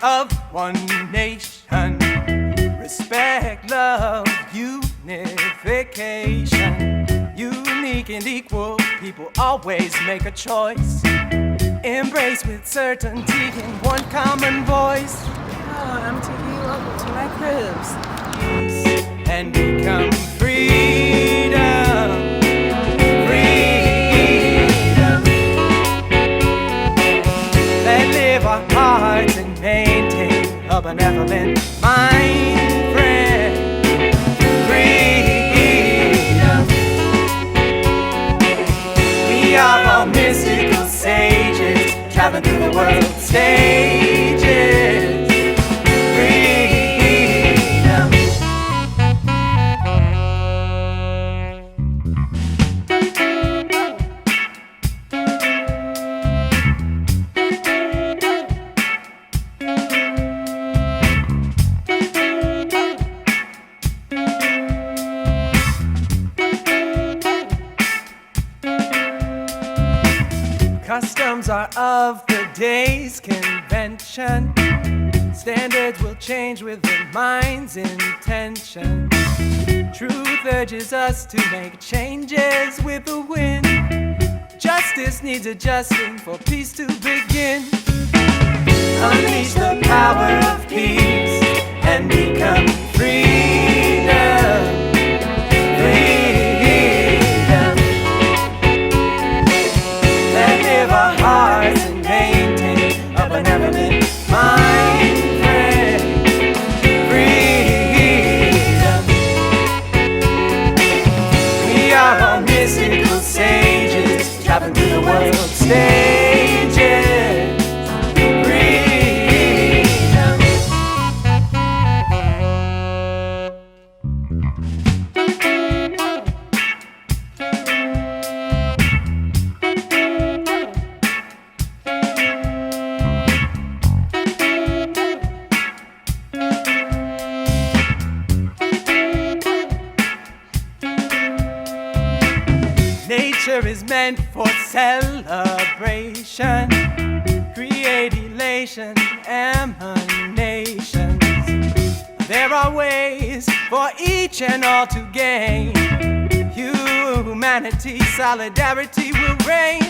of one nation. Respect, love, unification. Unique and equal, people always make a choice. Embrace with certainty in one common voice. Oh, I'm taking you over to my cribs. And become freedom. Freedom. Let live our hearts and maintain a benevolent mind, friend. Freedom. We are all mystical sages, traveling through the world stages. Customs are of the day's convention. Standards will change with the mind's intention. Truth urges us to make changes with the wind. Justice needs adjusting for peace to begin. Unleash the power of peace and become freedom. Freedom. Let live our hearts and maintain a benevolent mind, friend. Freedom. We are all mystical sages, traveling through the world stages. Nature is meant for celebration, create elation, emanations. There are ways for each and all to gain. Humanity, solidarity will reign.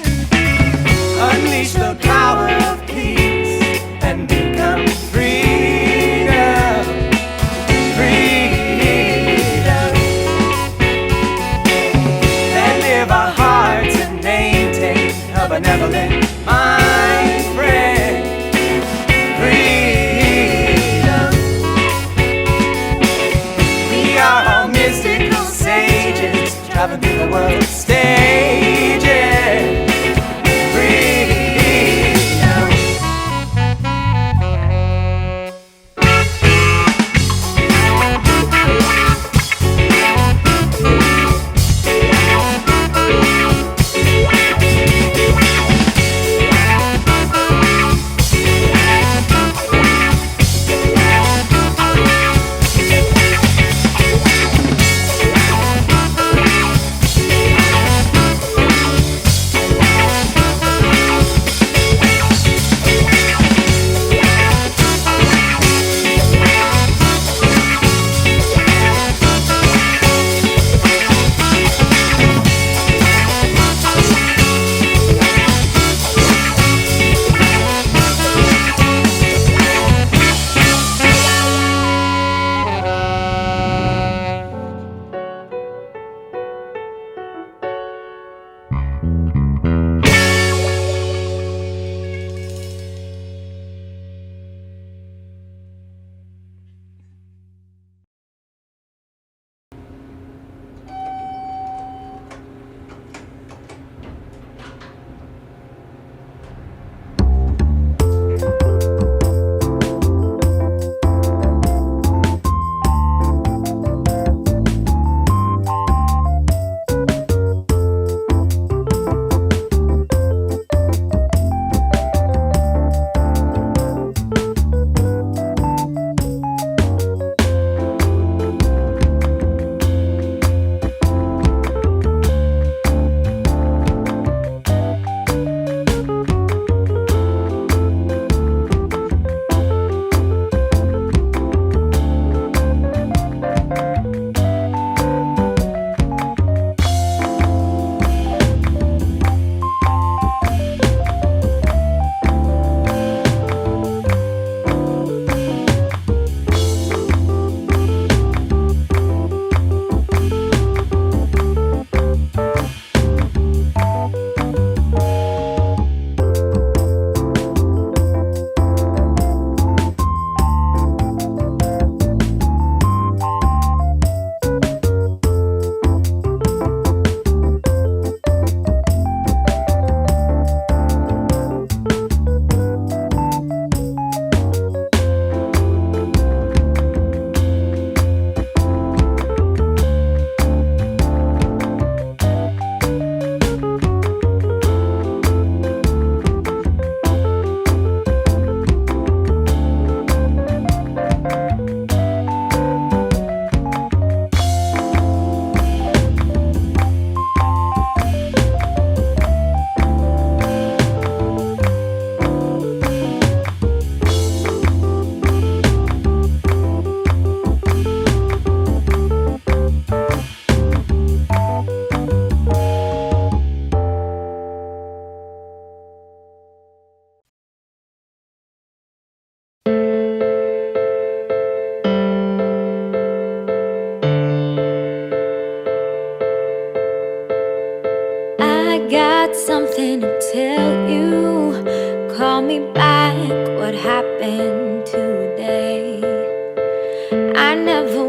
Unleash the power of peace and become freedom. Freedom. Let live our hearts and maintain a benevolent mind, friend. Freedom. We are all mystical sages, traveling through the world stages. got something to tell you. Call me back, what happened today? I never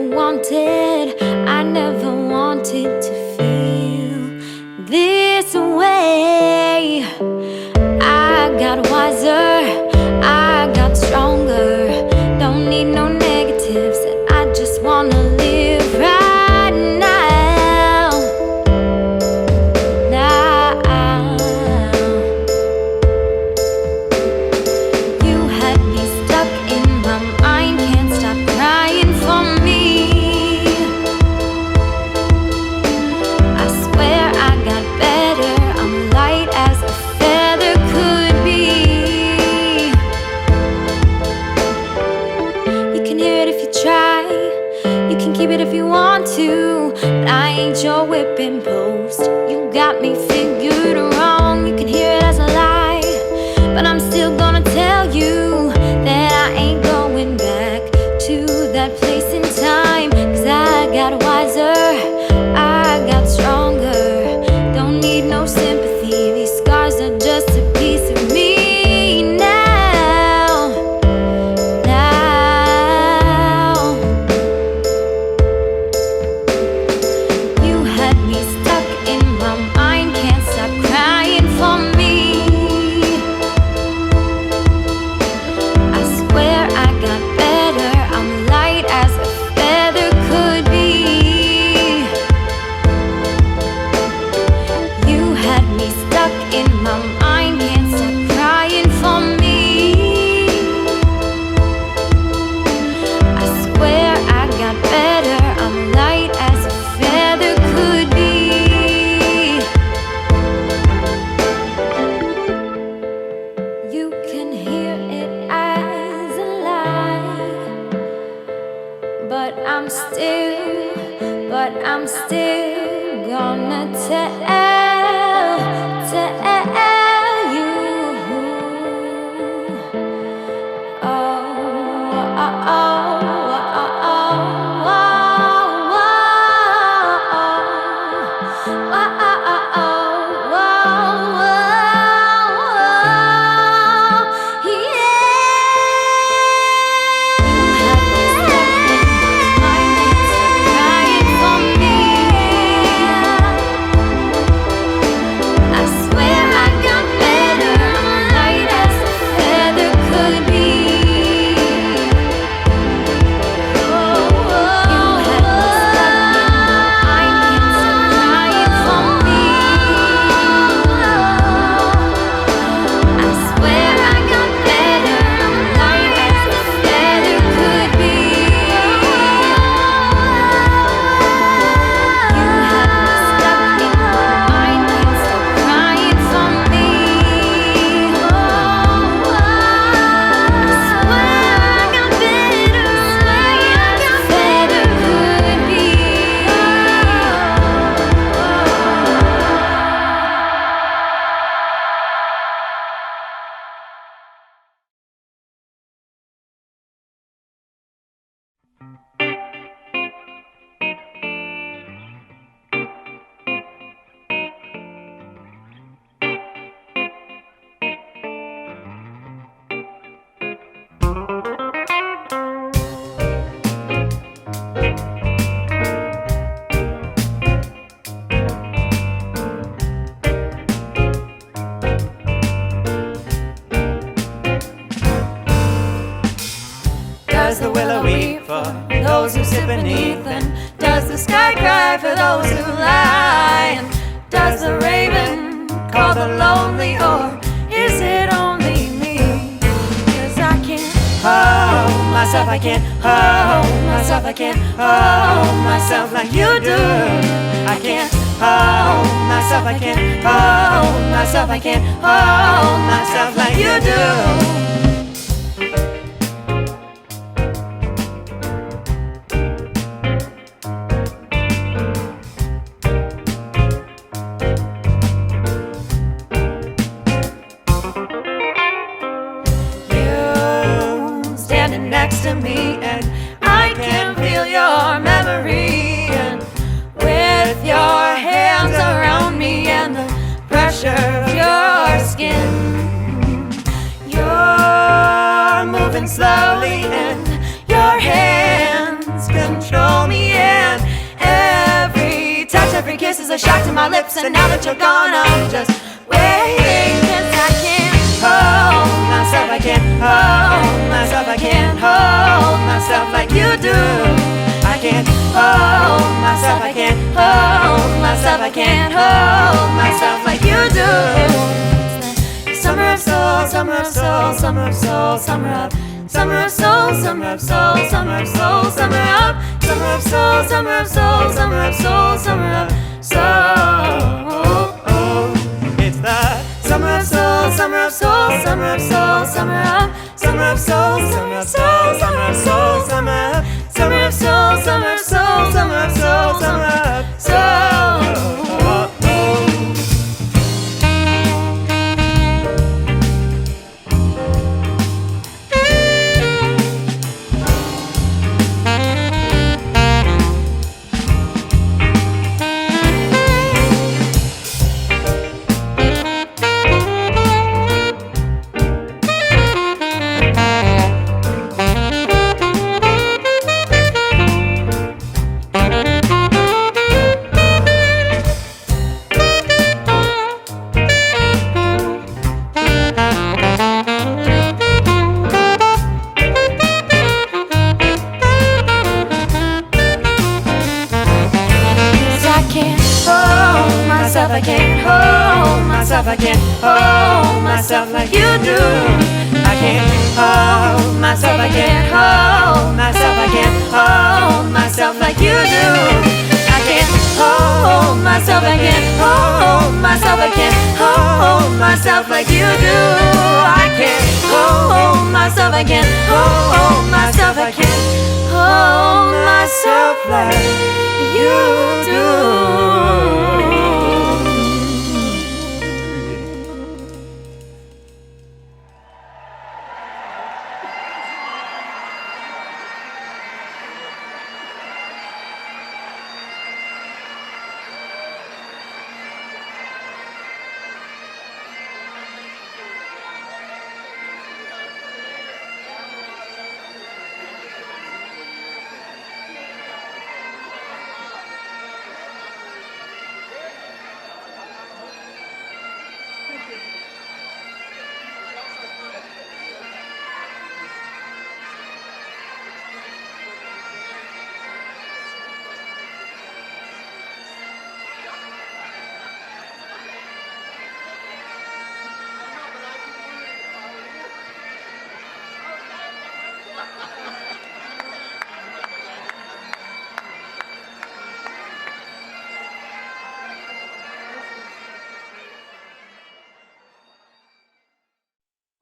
wanted to feel this way. I got wiser, I got stronger. Don't need no negatives, and I just wanna live right now. You had me stuck in my mind, can't stop crying for me. I swear I got better, I'm light as a feather could be. You can hear it if you try, you can keep it if you want to, but I ain't your whipping post. You got me figured wrong, you can hear it as a lie, but I'm still gonna tell you that I ain't going back to that place in time. 'Cause I got wiser, I got stronger. Don't need no sympathy, these scars are just a piece of me now. You had me stuck in my mind, can't stop crying for me. I swear I got better, I'm light as a feather could be. You had me stuck in my mind, can't stop crying for me. I swear I got better, I'm light as a feather could be. You can hear it as a lie, but I'm still gonna tell you. Oh, oh, oh, Does the willow weep for those who sit beneath? And does the sky cry for those who lie? And does the raven call the lonely, or is it only me? 'Cause I can't hold myself, I can't hold myself, I can't hold myself like you do. I can't hold myself, I can't hold myself, I can't hold myself like you do. Next to me, and I can feel your memory, and with your hands around me and the pressure a shock to my lips, and now that you're gone, I'm just waiting. 'Cause I can't hold myself, I can't hold myself, I can't hold myself like you do. I can't hold myself, I can't hold myself, I can't hold myself like you do. It's the summer of soul, summer of soul, summer of soul, summer of summer of soul, summer of soul, summer of soul, summer of summer of soul, summer of soul, summer of soul, summer of soul. It's the summer of soul, summer of soul, summer of soul, summer of summer of soul, summer of soul, summer of soul, summer of summer of soul, summer of soul, summer of soul, summer of soul. I can't hold myself, I can't hold myself like you do. I can't hold myself, I can't hold myself, I can't hold myself like you do. I can't hold myself, I can't hold myself, I can't hold myself like you do. I can't hold myself, I can't hold myself, I can't hold myself like you do.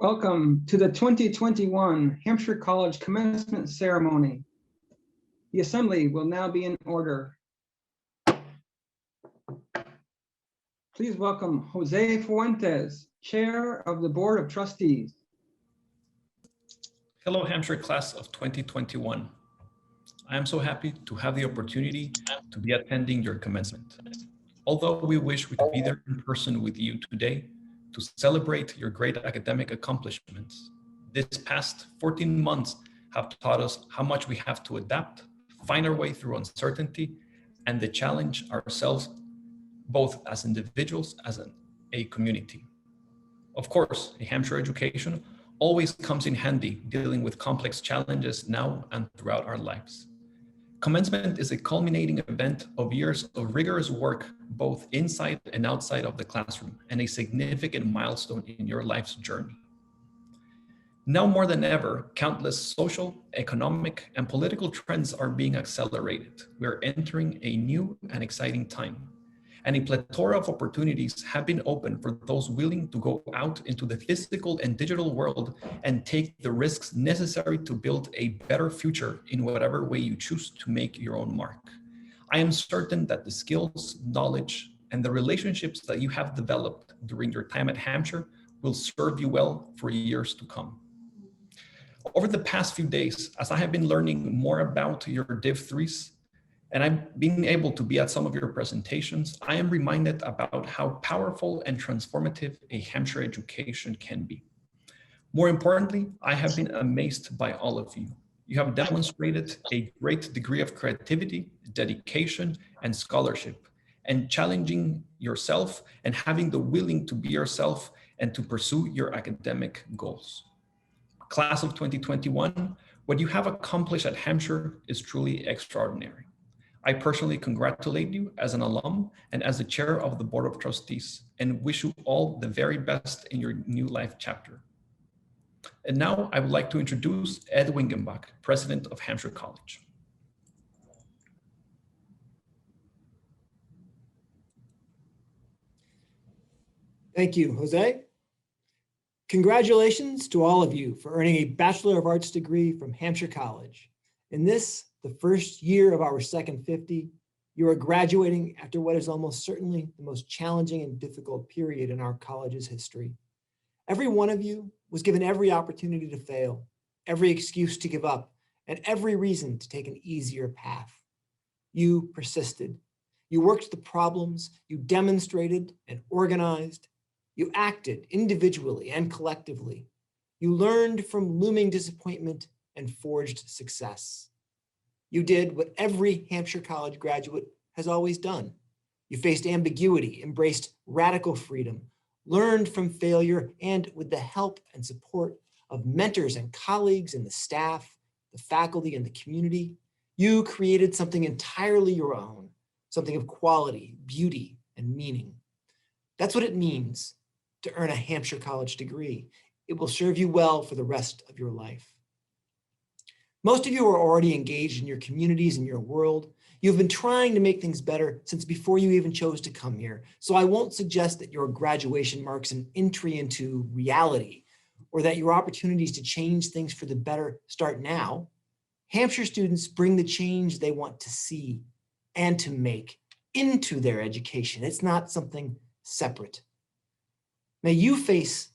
Welcome to the 2021 Hampshire College Commencement Ceremony. The assembly will now be in order. Please welcome Jose Fuentes, Chair of the Board of Trustees. Hello, Hampshire class of 2021. I am so happy to have the opportunity to be attending your commencement. Although we wish we could be there in person with you today to celebrate your great academic accomplishments, this past 14 months have taught us how much we have to adapt, find our way through uncertainty, and to challenge ourselves both as individuals, as a community. Of course, a Hampshire education always comes in handy dealing with complex challenges now and throughout our lives. Commencement is a culminating event of years of rigorous work, both inside and outside of the classroom, and a significant milestone in your life's journey. Now more than ever, countless social, economic, and political trends are being accelerated. We are entering a new and exciting time, and a plethora of opportunities have been opened for those willing to go out into the physical and digital world and take the risks necessary to build a better future in whatever way you choose to make your own mark. I am certain that the skills, knowledge, and the relationships that you have developed during your time at Hampshire will serve you well for years to come. Over the past few days, as I have been learning more about your Div 3s, and I've been able to be at some of your presentations, I am reminded about how powerful and transformative a Hampshire education can be. More importantly, I have been amazed by all of you. You have demonstrated a great degree of creativity, dedication, and scholarship, and challenging yourself and having the willing to be yourself and to pursue your academic goals. Class of 2021, what you have accomplished at Hampshire is truly extraordinary. I personally congratulate you as an alum and as the chair of the Board of Trustees, and wish you all the very best in your new life chapter. And now I would like to introduce Ed Wingenbach, President of Hampshire College. Thank you, Jose. Congratulations to all of you for earning a Bachelor of Arts degree from Hampshire College. In this, the first year of our second 50, you are graduating after what is almost certainly the most challenging and difficult period in our college's history. Every one of you was given every opportunity to fail, every excuse to give up, and every reason to take an easier path. You persisted. You worked the problems, you demonstrated and organized. You acted individually and collectively. You learned from looming disappointment and forged success. You did what every Hampshire College graduate has always done. You faced ambiguity, embraced radical freedom, learned from failure, and with the help and support of mentors and colleagues in the staff, the faculty, and the community, you created something entirely your own, something of quality, beauty, and meaning. That's what it means to earn a Hampshire College degree. It will serve you well for the rest of your life. Most of you are already engaged in your communities and your world. You've been trying to make things better since before you even chose to come here. So I won't suggest that your graduation marks an entry into reality or that your opportunities to change things for the better start now. Hampshire students bring the change they want to see and to make into their education. It's not something separate. May you face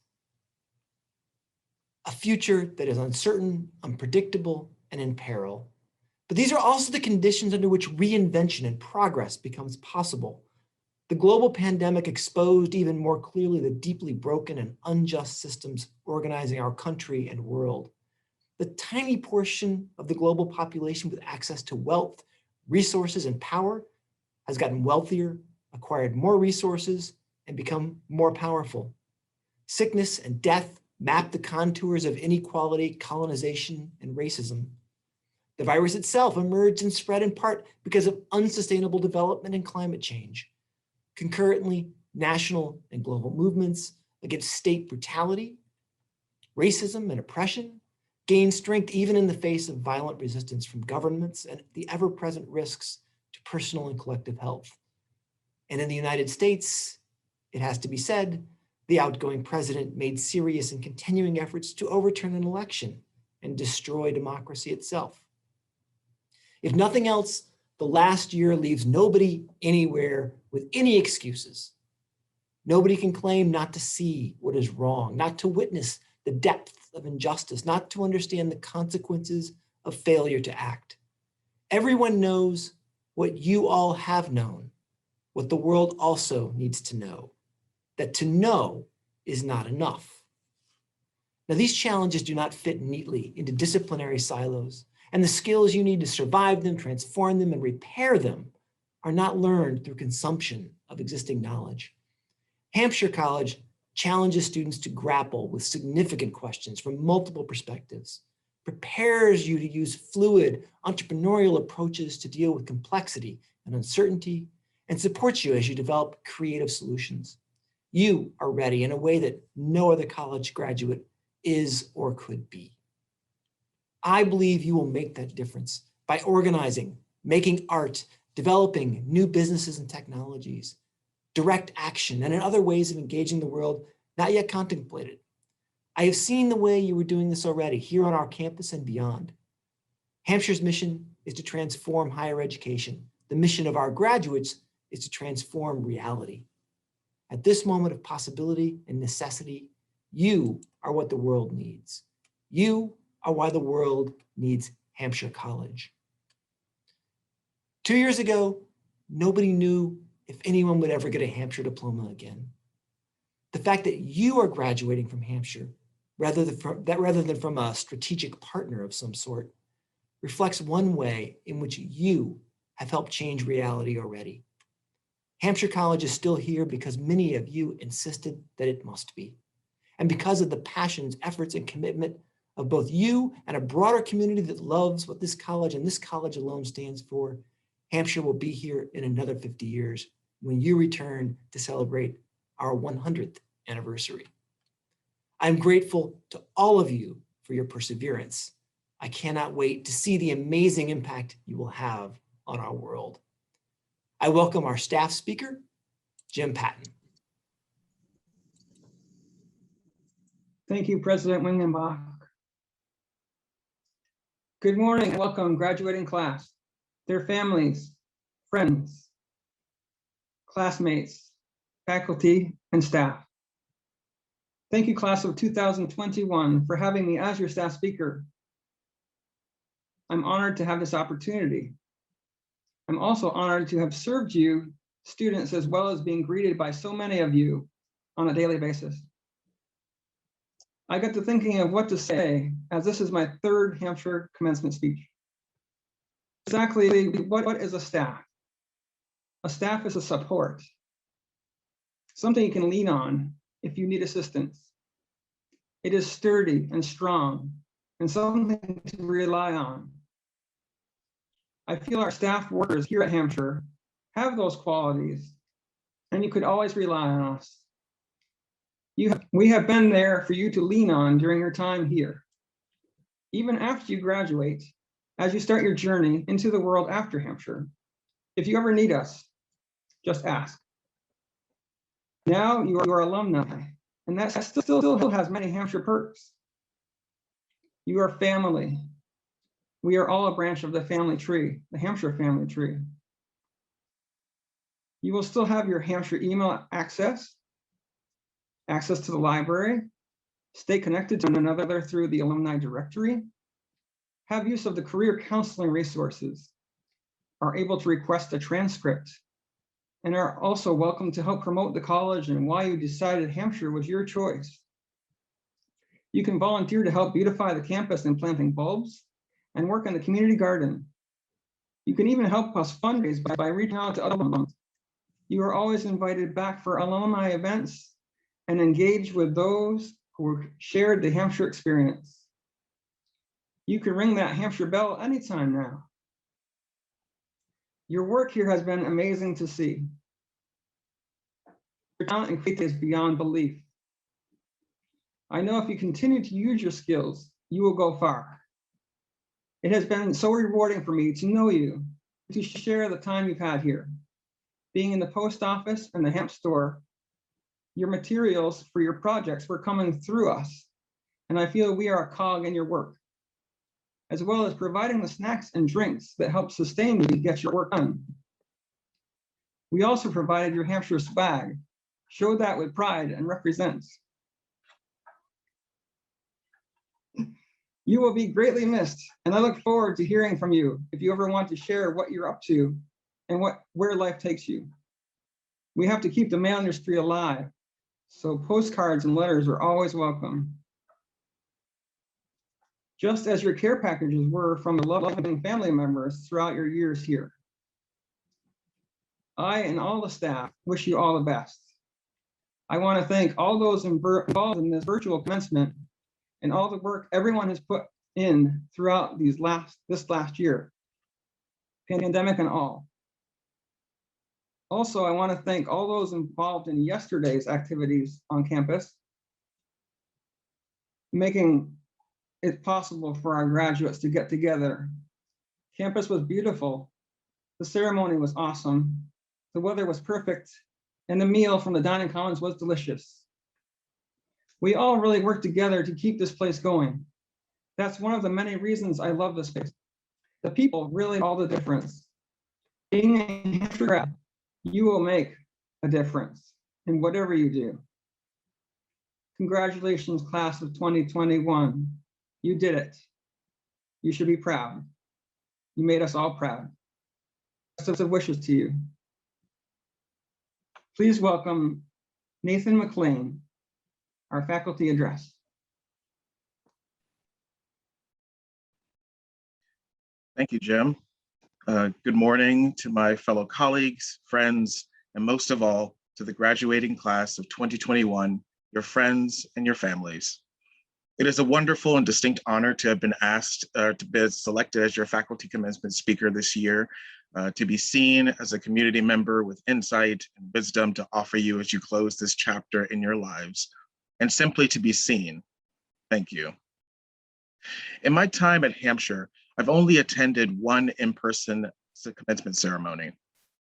a future that is uncertain, unpredictable, and in peril. But these are also the conditions under which reinvention and progress becomes possible. The global pandemic exposed even more clearly the deeply broken and unjust systems organizing our country and world. The tiny portion of the global population with access to wealth, resources, and power has gotten wealthier, acquired more resources, and become more powerful. Sickness and death map the contours of inequality, colonization, and racism. The virus itself emerged and spread in part because of unsustainable development and climate change. Concurrently, national and global movements against state brutality, racism, and oppression gain strength even in the face of violent resistance from governments and the ever-present risks to personal and collective health. And in the United States, it has to be said, the outgoing president made serious and continuing efforts to overturn an election and destroy democracy itself. If nothing else, the last year leaves nobody anywhere with any excuses. Nobody can claim not to see what is wrong, not to witness the depth of injustice, not to understand the consequences of failure to act. Everyone knows what you all have known, what the world also needs to know, that to know is not enough. Now, these challenges do not fit neatly into disciplinary silos, and the skills you need to survive them, transform them, and repair them are not learned through consumption of existing knowledge. Hampshire College challenges students to grapple with significant questions from multiple perspectives, prepares you to use fluid, entrepreneurial approaches to deal with complexity and uncertainty, and supports you as you develop creative solutions. You are ready in a way that no other college graduate is or could be. I believe you will make that difference by organizing, making art, developing new businesses and technologies, direct action, and in other ways of engaging the world not yet contemplated. I have seen the way you are doing this already here on our campus and beyond. Hampshire's mission is to transform higher education. The mission of our graduates is to transform reality. At this moment of possibility and necessity, you are what the world needs. You are why the world needs Hampshire College. 2 years ago, nobody knew if anyone would ever get a Hampshire diploma again. The fact that you are graduating from Hampshire, rather than from a strategic partner of some sort, reflects one way in which you have helped change reality already. Hampshire College is still here because many of you insisted that it must be. And because of the passions, efforts, and commitment of both you and a broader community that loves what this college and this college alone stands for, Hampshire will be here in another 50 years when you return to celebrate our 100th anniversary. I'm grateful to all of you for your perseverance. I cannot wait to see the amazing impact you will have on our world. I welcome our staff speaker, Jim Patten. Thank you, President Wingenbach. Good morning and welcome graduating class, their families, friends, classmates, faculty, and staff. Thank you, class of 2021, for having me as your staff speaker. I'm honored to have this opportunity. I'm also honored to have served you, students, as well as being greeted by so many of you on a daily basis. I got to thinking of what to say, as this is my third Hampshire commencement speech. Exactly, what is a staff? A staff is a support, something you can lean on if you need assistance. It is sturdy and strong and something to rely on. I feel our staff workers here at Hampshire have those qualities, and you could always rely on us. We have been there for you to lean on during your time here. Even after you graduate, as you start your journey into the world after Hampshire, if you ever need us, just ask. Now you are alumni, and that still has many Hampshire perks. You are family. We are all a branch of the family tree, the Hampshire family tree. You will still have your Hampshire email access to the library, stay connected to one another through the alumni directory, have use of the career counseling resources, are able to request a transcript, and are also welcome to help promote the college and why you decided Hampshire was your choice. You can volunteer to help beautify the campus in planting bulbs and work in the community garden. You can even help us fundraise by reaching out to other alumni. You are always invited back for alumni events and engage with those who shared the Hampshire experience. You can ring that Hampshire bell anytime now. Your work here has been amazing to see. Your talent and creativity is beyond belief. I know if you continue to use your skills, you will go far. It has been so rewarding for me to know you, to share the time you've had here. Being in the post office and the hemp store, your materials for your projects were coming through us, and I feel we are a cog in your work, as well as providing the snacks and drinks that help sustain you to get your work done. We also provided your Hampshire swag. Show that with pride and represents. You will be greatly missed, and I look forward to hearing from you if you ever want to share what you're up to and where life takes you. We have to keep the mail industry alive, so postcards and letters are always welcome. Just as your care packages were from the loving family members throughout your years here. I and all the staff wish you all the best. I want to thank all those involved in this virtual commencement and all the work everyone has put in throughout this last year, pandemic and all. Also, I want to thank all those involved in yesterday's activities on campus, making it possible for our graduates to get together. Campus was beautiful. The ceremony was awesome. The weather was perfect, and the meal from the dining commons was delicious. We all really worked together to keep this place going. That's one of the many reasons I love this place. The people really all the difference. Being a Hampshire grad, you will make a difference in whatever you do. Congratulations, class of 2021. You did it. You should be proud. You made us all proud. Best of wishes to you. Please welcome Nathan McClain, our faculty address. Thank you, Jim. Good morning to my fellow colleagues, friends, and most of all, to the graduating class of 2021, your friends and your families. It is a wonderful and distinct honor to have been asked to be selected as your faculty commencement speaker this year, to be seen as a community member with insight and wisdom to offer you as you close this chapter in your lives, and simply to be seen. Thank you. In my time at Hampshire, I've only attended one in-person commencement ceremony.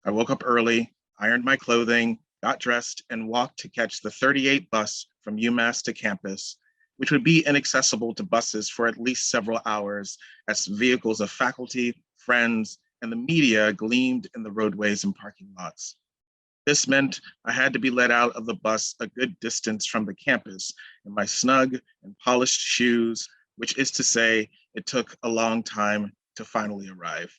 I woke up early, ironed my clothing, got dressed, and walked to catch the 38 bus from UMass to campus, which would be inaccessible to buses for at least several hours as vehicles of faculty, friends, and the media gleamed in the roadways and parking lots. This meant I had to be let out of the bus a good distance from the campus in my snug and polished shoes, which is to say, it took a long time to finally arrive.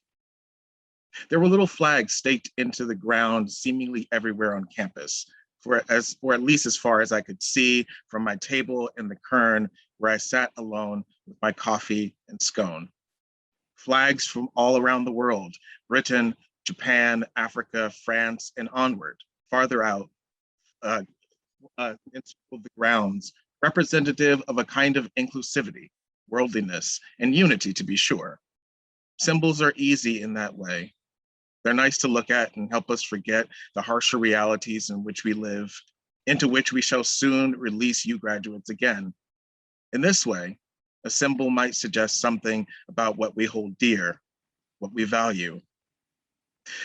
There were little flags staked into the ground seemingly everywhere on campus, or at least as far as I could see from my table in the Kern, where I sat alone with my coffee and scone. Flags from all around the world, Britain, Japan, Africa, France, and onward, farther out into the grounds, representative of a kind of inclusivity, worldliness, and unity, to be sure. Symbols are easy in that way. They're nice to look at and help us forget the harsher realities in which we live, into which we shall soon release you graduates again. In this way, a symbol might suggest something about what we hold dear, what we value.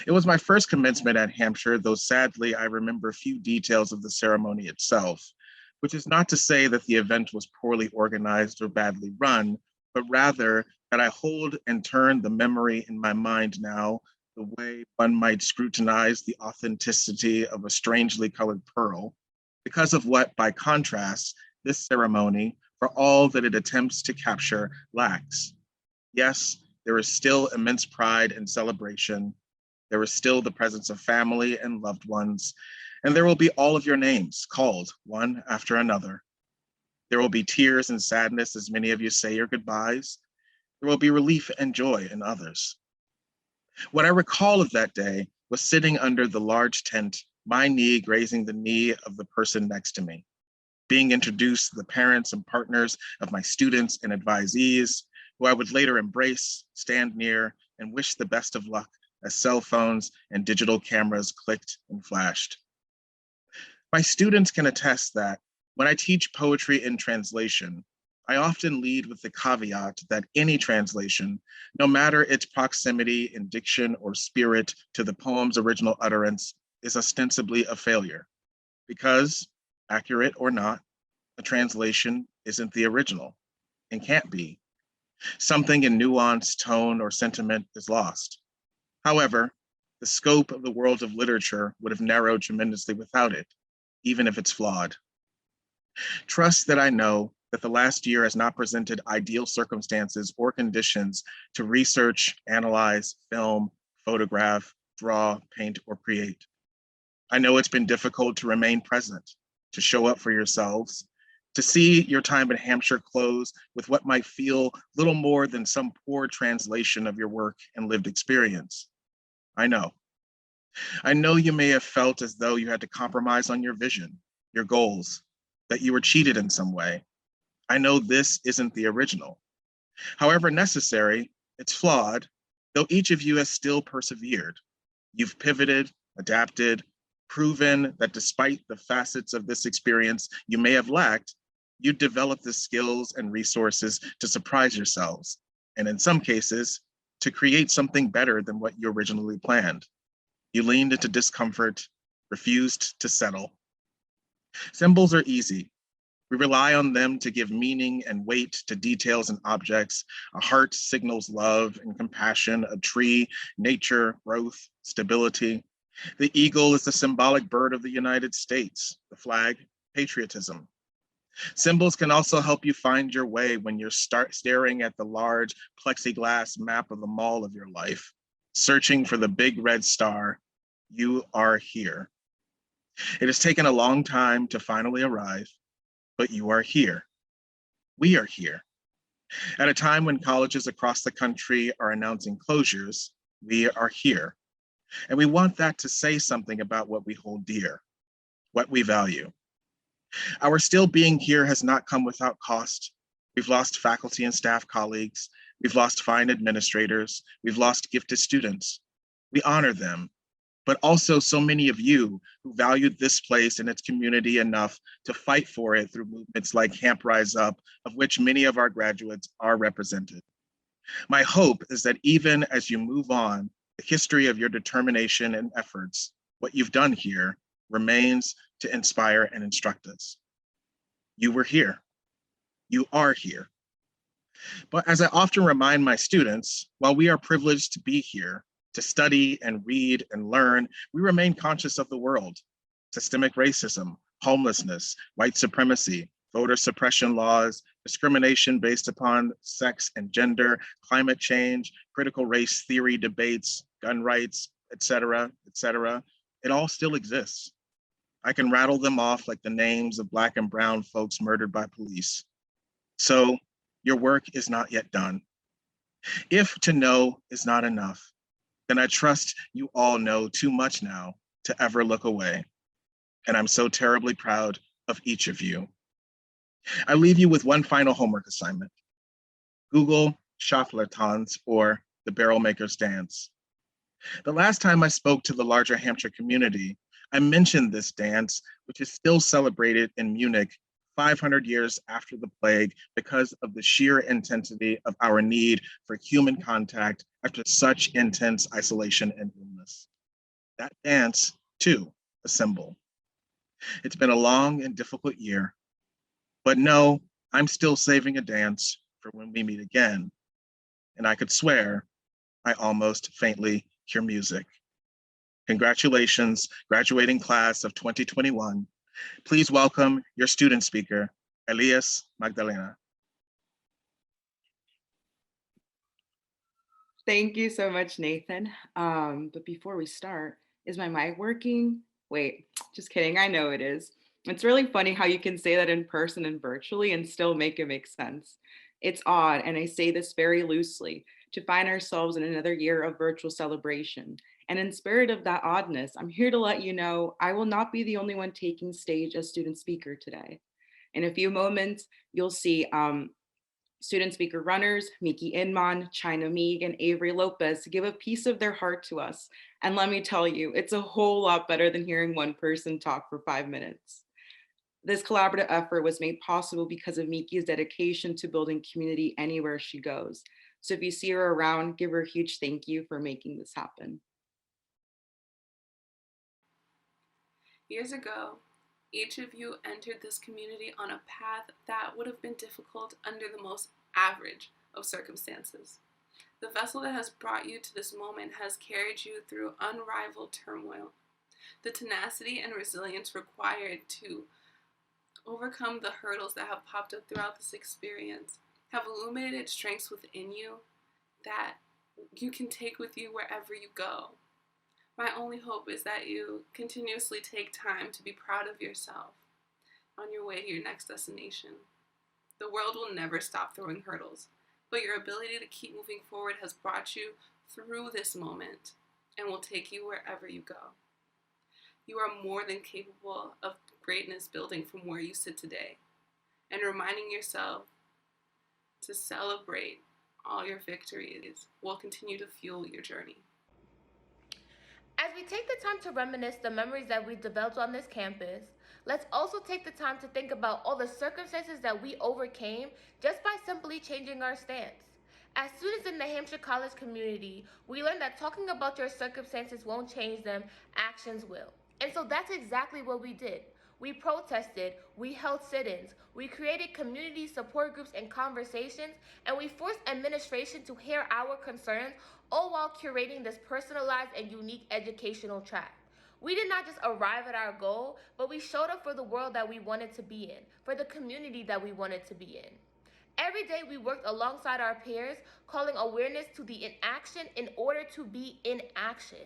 It was my first commencement at Hampshire, though sadly I remember few details of the ceremony itself, which is not to say that the event was poorly organized or badly run, but rather that I hold and turn the memory in my mind now the way one might scrutinize the authenticity of a strangely colored pearl, because of what, by contrast, this ceremony, for all that it attempts to capture, lacks. Yes, there is still immense pride and celebration. There is still the presence of family and loved ones, and there will be all of your names called one after another. There will be tears and sadness as many of you say your goodbyes. There will be relief and joy in others. What I recall of that day was sitting under the large tent, my knee grazing the knee of the person next to me, being introduced to the parents and partners of my students and advisees, who I would later embrace, stand near, and wish the best of luck as cell phones and digital cameras clicked and flashed. My students can attest that when I teach poetry in translation, I often lead with the caveat that any translation, no matter its proximity in diction or spirit to the poem's original utterance, is ostensibly a failure, because, accurate or not, a translation isn't the original and can't be. Something in nuance, tone, or sentiment is lost. However, the scope of the world of literature would have narrowed tremendously without it, even if it's flawed. Trust that I know that the last year has not presented ideal circumstances or conditions to research, analyze, film, photograph, draw, paint, or create. I know it's been difficult to remain present, to show up for yourselves, to see your time in Hampshire close with what might feel little more than some poor translation of your work and lived experience. I know. I know you may have felt as though you had to compromise on your vision, your goals, that you were cheated in some way. I know this isn't the original. However necessary, it's flawed, though each of you has still persevered. You've pivoted, adapted, proven that despite the facets of this experience you may have lacked, you developed the skills and resources to surprise yourselves, and in some cases, to create something better than what you originally planned. You leaned into discomfort, refused to settle. Symbols are easy. We rely on them to give meaning and weight to details and objects. A heart signals love and compassion, a tree, nature, growth, stability. The eagle is the symbolic bird of the United States, the flag, patriotism. Symbols can also help you find your way when you're staring at the large plexiglass map of the mall of your life, searching for the big red star. You are here. It has taken a long time to finally arrive, but you are here. We are here. At a time when colleges across the country are announcing closures, we are here. And we want that to say something about what we hold dear, what we value. Our still being here has not come without cost. We've lost faculty and staff colleagues. We've lost fine administrators. We've lost gifted students. We honor them, but also so many of you who valued this place and its community enough to fight for it through movements like Hamp Rise Up, of which many of our graduates are represented. My hope is that even as you move on, the history of your determination and efforts, what you've done here, remains to inspire and instruct us. You were here. You are here. But as I often remind my students, while we are privileged to be here, to study and read and learn, we remain conscious of the world. Systemic racism, homelessness, white supremacy, voter suppression laws, discrimination based upon sex and gender, climate change, critical race theory debates, gun rights, et cetera, it all still exists. I can rattle them off like the names of Black and brown folks murdered by police. So your work is not yet done. If to know is not enough, then I trust you all know too much now to ever look away. And I'm so terribly proud of each of you. I leave you with one final homework assignment. Google Schafflertons or the Barrel Maker's Dance. The last time I spoke to the larger Hampshire community, I mentioned this dance, which is still celebrated in Munich 500 years after the plague because of the sheer intensity of our need for human contact after such intense isolation and illness. That dance, too, a symbol. It's been a long and difficult year, but no, I'm still saving a dance for when we meet again. And I could swear I almost faintly hear music. Congratulations, graduating class of 2021. Please welcome your student speaker, Elías Magdalena. Thank you so much, Nathan. But before we start, is my mic working? Wait, just kidding. I know it is. It's really funny how you can say that in person and virtually and still make it make sense. It's odd, and I say this very loosely, to find ourselves in another year of virtual celebration. And in spirit of that oddness, I'm here to let you know I will not be the only one taking stage as student speaker today. In a few moments, you'll see student speaker runners, Miki Inman, China Meeg, and Avery Lopez give a piece of their heart to us. And let me tell you, it's a whole lot better than hearing one person talk for 5 minutes. This collaborative effort was made possible because of Miki's dedication to building community anywhere she goes. So if you see her around, give her a huge thank you for making this happen. Years ago, each of you entered this community on a path that would have been difficult under the most average of circumstances. The vessel that has brought you to this moment has carried you through unrivaled turmoil. The tenacity and resilience required to overcome the hurdles that have popped up throughout this experience have illuminated strengths within you that you can take with you wherever you go. My only hope is that you continuously take time to be proud of yourself on your way to your next destination. The world will never stop throwing hurdles, but your ability to keep moving forward has brought you through this moment and will take you wherever you go. You are more than capable of greatness building from where you sit today, and reminding yourself to celebrate all your victories will continue to fuel your journey. As we take the time to reminisce the memories that we've developed on this campus, let's also take the time to think about all the circumstances that we overcame just by simply changing our stance. As students in the Hampshire College community, we learned that talking about your circumstances won't change them, actions will. And so that's exactly what we did. We protested, we held sit-ins, we created community support groups and conversations, and we forced administration to hear our concerns, all while curating this personalized and unique educational track. We did not just arrive at our goal, but we showed up for the world that we wanted to be in, for the community that we wanted to be in. Every day we worked alongside our peers, calling awareness to the inaction in order to be in action.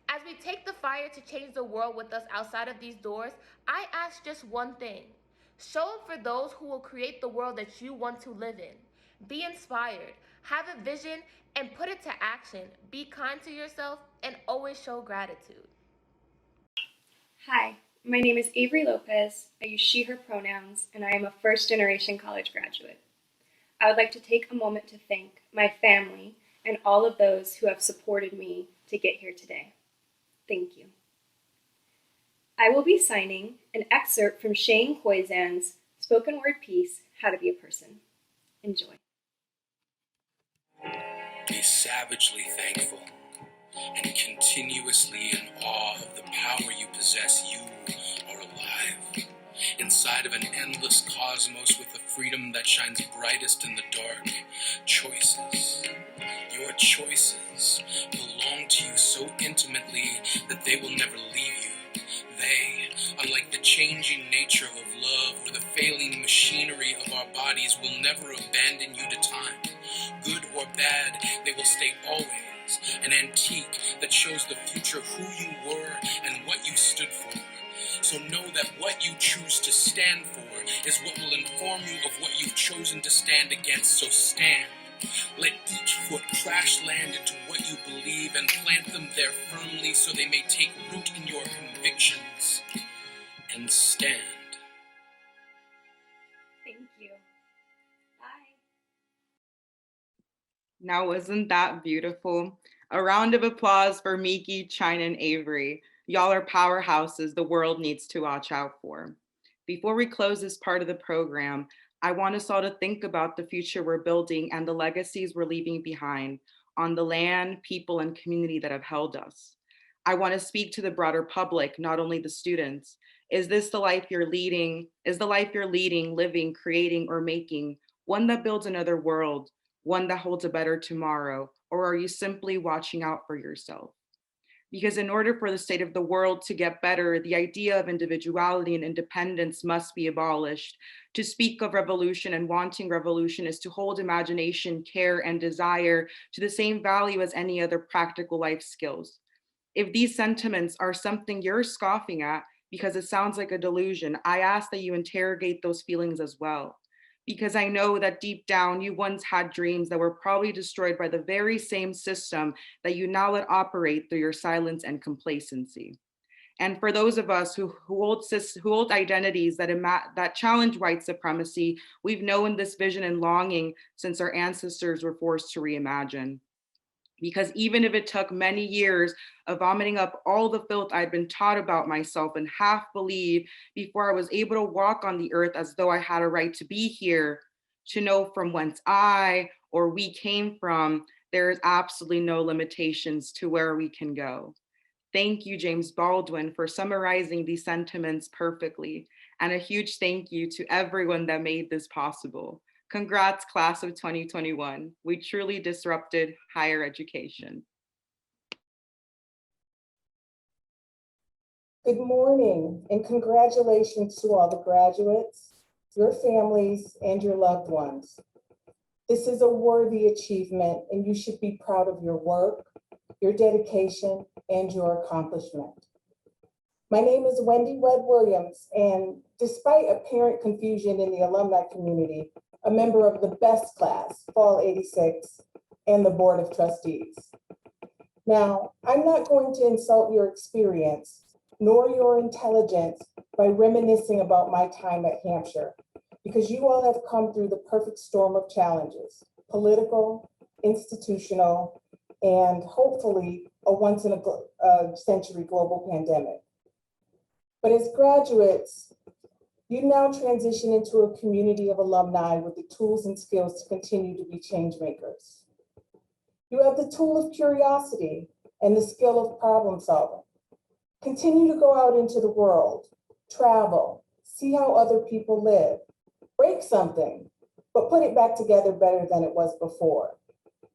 As we take the fire to change the world with us outside of these doors, I ask just one thing. Show up for those who will create the world that you want to live in. Be inspired, have a vision, and put it to action. Be kind to yourself and always show gratitude. Hi, my name is Avery Lopez. I use she, her pronouns, and I am a first-generation college graduate. I would like to take a moment to thank my family and all of those who have supported me to get here today. Thank you. I will be signing an excerpt from Shane Khoizan's spoken word piece, How to Be a Person. Enjoy. Be savagely thankful and continuously in awe of the power you possess. You are alive inside of an endless cosmos with a freedom that shines brightest in the dark. Choices. Your choices belong to you so intimately that they will never leave you. They, unlike the changing nature of love or the failing machinery of our bodies, will never abandon you to time. Good or bad, they will stay always. An antique that shows the future who you were and what you stood for. So know that what you choose to stand for is what will inform you of what you've chosen to stand against. So stand. Let each foot crash land into what you believe and plant them there firmly so they may take root in your convictions. And stand. Thank you. Bye. Now, wasn't that beautiful? A round of applause for Miki, China, and Avery. Y'all are powerhouses the world needs to watch out for. Before we close this part of the program, I want us all to think about the future we're building and the legacies we're leaving behind on the land, people, and community that have held us. I want to speak to the broader public, not only the students. Is this the life you're leading? Is the life you're leading, living, creating, or making one that builds another world, one that holds a better tomorrow? Or are you simply watching out for yourself? Because in order for the state of the world to get better, the idea of individuality and independence must be abolished. To speak of revolution and wanting revolution is to hold imagination, care, and desire to the same value as any other practical life skills. If these sentiments are something you're scoffing at because it sounds like a delusion, I ask that you interrogate those feelings as well. Because I know that deep down you once had dreams that were probably destroyed by the very same system that you now let operate through your silence and complacency. And for those of us who hold identities that challenge white supremacy, we've known this vision and longing since our ancestors were forced to reimagine. Because even if it took many years of vomiting up all the filth I'd been taught about myself and half believe before I was able to walk on the earth as though I had a right to be here, to know from whence I or we came from, there is absolutely no limitations to where we can go. Thank you, James Baldwin, for summarizing these sentiments perfectly. And a huge thank you to everyone that made this possible. Congrats, class of 2021. We truly disrupted higher education. Good morning, and congratulations to all the graduates, your families, and your loved ones. This is a worthy achievement, and you should be proud of your work, your dedication, and your accomplishment. My name is Wendy Webb Williams, and despite apparent confusion in the alumni community, a member of the best class, Fall 86, and the Board of Trustees. Now, I'm not going to insult your experience nor your intelligence by reminiscing about my time at Hampshire, because you all have come through the perfect storm of challenges, political, institutional, and hopefully a once in a century global pandemic. But as graduates, you now transition into a community of alumni with the tools and skills to continue to be change makers. You have the tool of curiosity and the skill of problem solving. Continue to go out into the world, travel, see how other people live, break something, but put it back together better than it was before.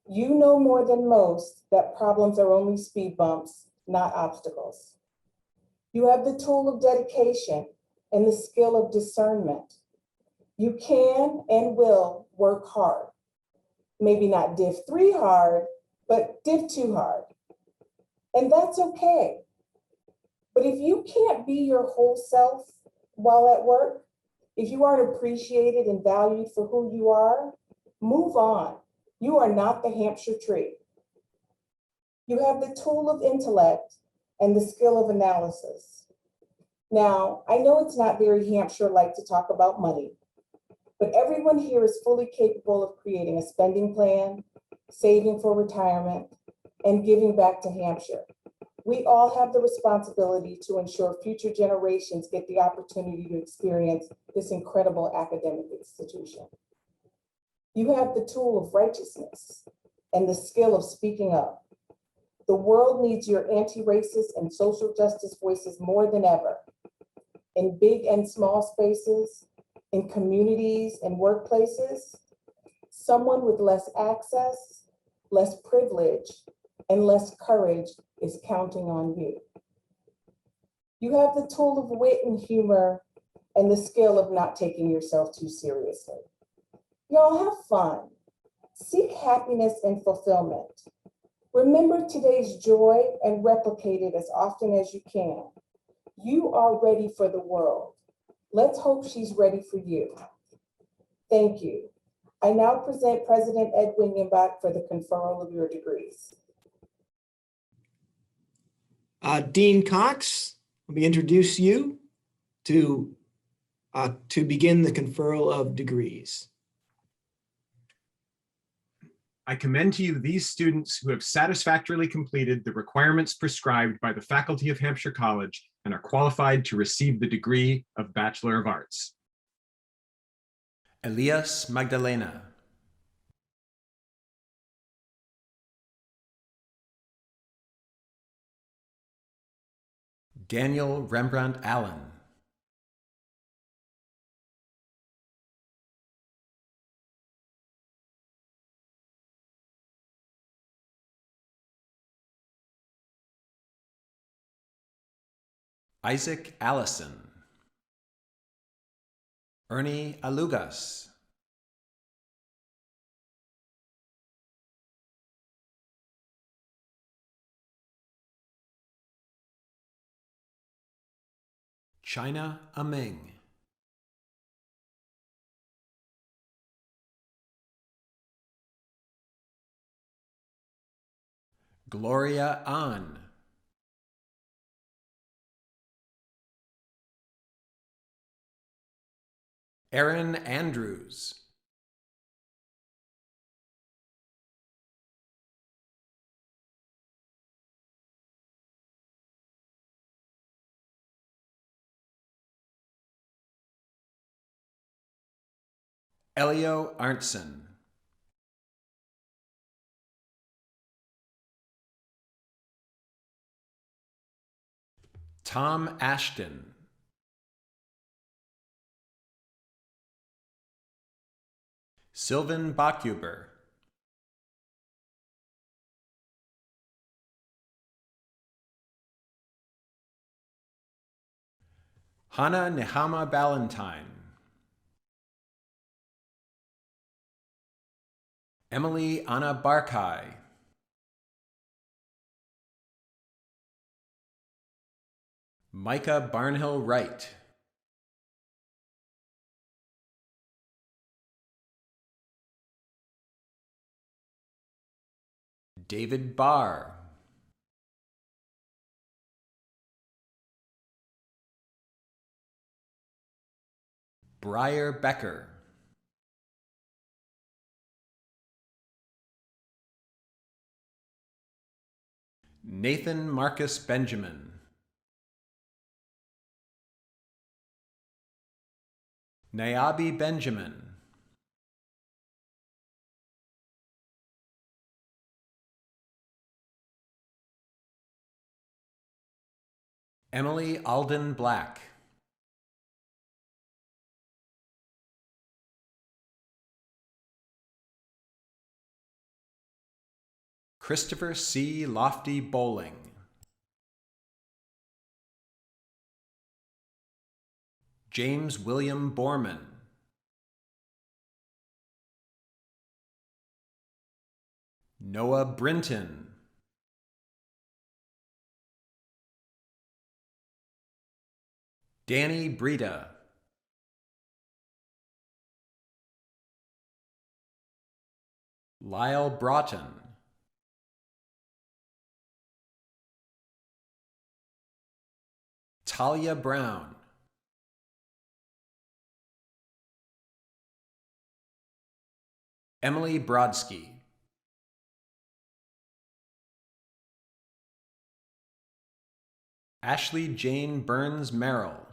You know more than most that problems are only speed bumps, not obstacles. You have the tool of dedication and the skill of discernment. You can and will work hard. Maybe not div 3 hard, but div 2 hard. And that's okay. But if you can't be your whole self while at work, if you aren't appreciated and valued for who you are, Move on. You are not the Hampshire tree. You have the tool of intellect and the skill of analysis. Now, I know it's not very Hampshire-like to talk about money, but everyone here is fully capable of creating a spending plan, saving for retirement, and giving back to Hampshire. We all have the responsibility to ensure future generations get the opportunity to experience this incredible academic institution. You have the tool of righteousness and the skill of speaking up. The world needs your anti-racist and social justice voices more than ever. In big and small spaces, in communities and workplaces, someone with less access, less privilege, and less courage is counting on you. You have the tool of wit and humor and the skill of not taking yourself too seriously. Y'all have fun. Seek happiness and fulfillment. Remember today's joy and replicate it as often as you can. You are ready for the world. Let's hope she's ready for you. Thank you. I now present President Ed Wingenbach for the conferral of your degrees. Dean Cox, let me introduce you to begin the conferral of degrees. I commend to you these students who have satisfactorily completed the requirements prescribed by the faculty of Hampshire College and are qualified to receive the degree of Bachelor of Arts. Elías Magdalena. Daniel Rembrandt Allen. Isaac Allison. Ernie Alugas. China Aming. Gloria An. Aaron Andrews. Elio Arntzen. Tom Ashton. Sylvan Bachhuber. Hannah Nehama Ballantyne. Emily Anna Barkai. Micah Barnhill Wright. David Barr. Briar Becker. Nathan Marcus Benjamin. Nayabi Benjamin. Emily Alden Black. Christopher C. Lofty Bowling. James William Borman. Noah Brinton. Danny Brita. Lyle Broughton, Talia Brown, Emily Brodsky, Ashley Jane Burns Merrill,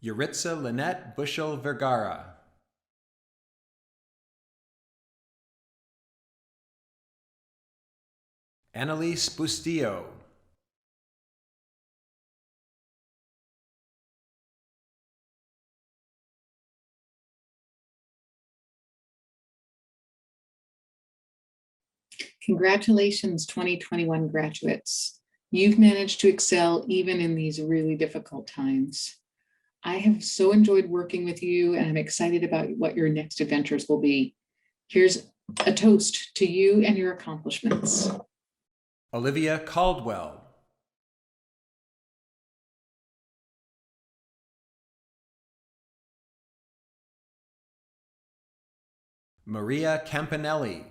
Yuritsa Lynette Bushel Vergara, Annalise Bustillo, Congratulations, 2021 graduates. You've managed to excel even in these really difficult times. I have so enjoyed working with you, and I'm excited about what your next adventures will be. Here's a toast to you and your accomplishments. Olivia Caldwell, Maria Campanelli,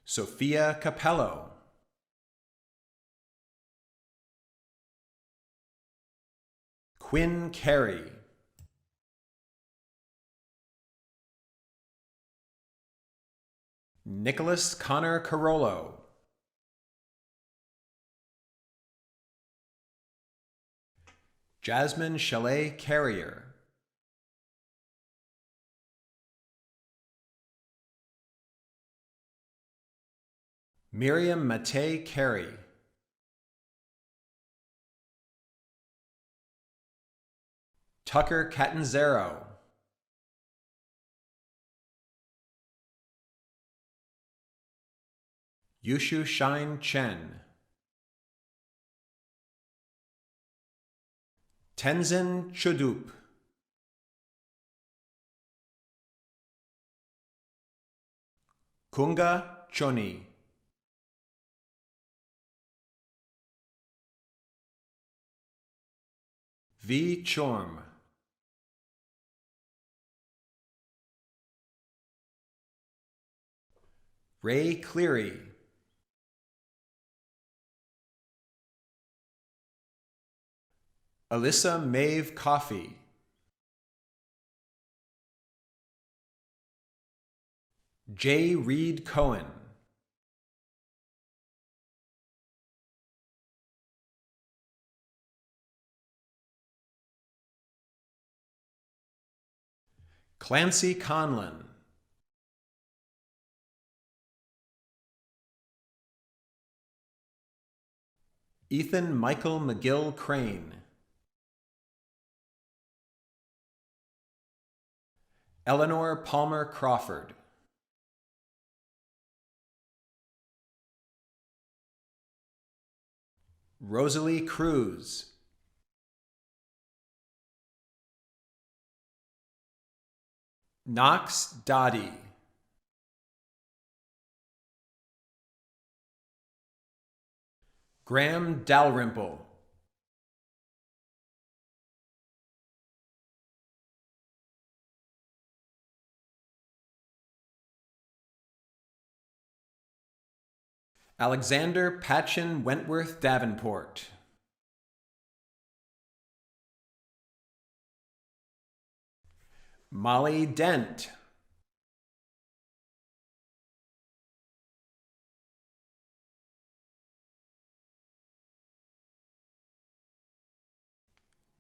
Sophia Capello, Quinn Carey, Nicholas Connor Carollo, Jasmine Chalet Carrier, Miriam Matei Carey, Tucker Catanzaro, Yushu Shine Chen, Tenzin Chudup, Kunga Choni, V. Chorm, Ray Cleary, Alyssa Maeve Coffey, J. Reed Cohen, Clancy Conlon, Ethan Michael McGill Crane, Eleanor Palmer Crawford, Rosalie Cruz, Knox Dottie, Graham Dalrymple, Alexander Patchen Wentworth Davenport, Molly Dent,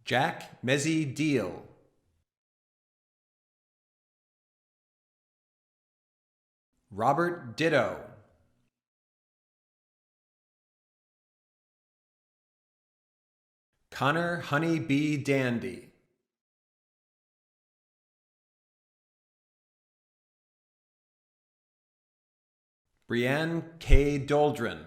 Jack Mezzi Deal, Robert Ditto, Connor Honey Bee Dandy, Brianne K. Doldrin,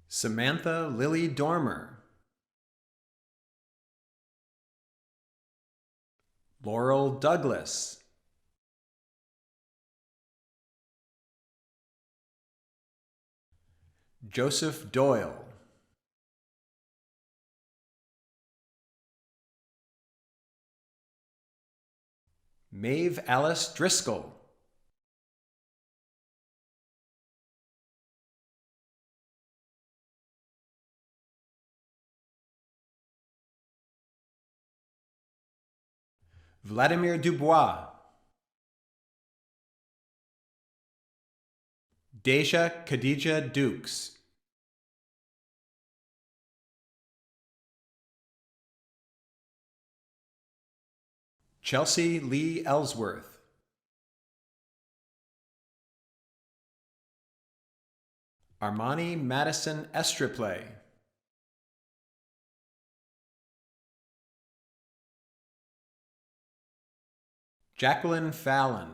Samantha Lily Dormer, Laurel Douglas, Joseph Doyle, Maeve Alice Driscoll, Vladimir Dubois, Deja Khadija Dukes, Chelsea Lee Ellsworth, Armani Madison Estriplay, Jacqueline Fallon,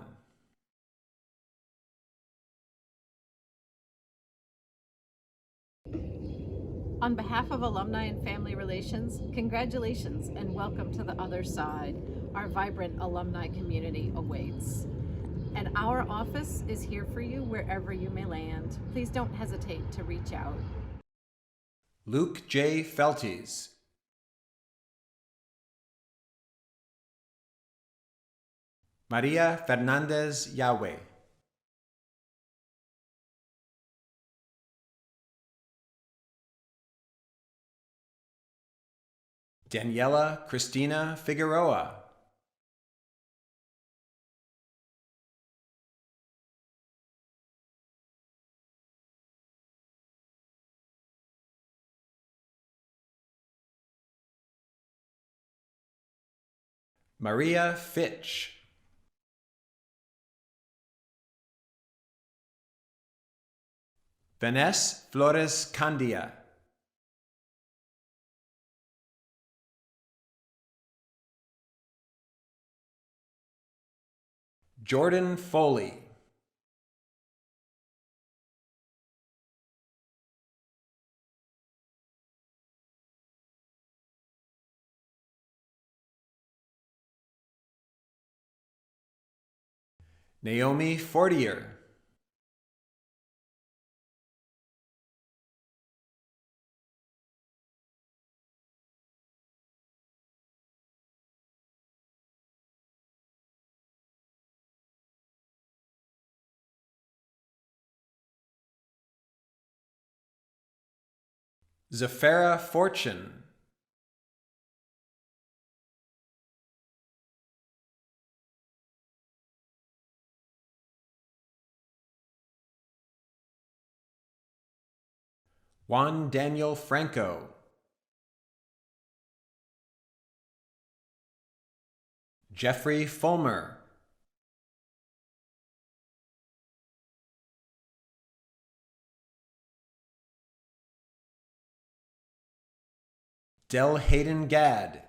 On behalf of Alumni and Family Relations, congratulations and welcome to the other side. Our vibrant alumni community awaits. And our office is here for you wherever you may land. Please don't hesitate to reach out. Luke J. Feltes, Maria Fernandez Yahweh, Daniela Christina Figueroa, Maria Fitch, Vanessa Flores Candia, Jordan Foley, Naomi Fortier, Zafara Fortune, Juan Daniel Franco, Jeffrey Fulmer, Del Hayden Gadd,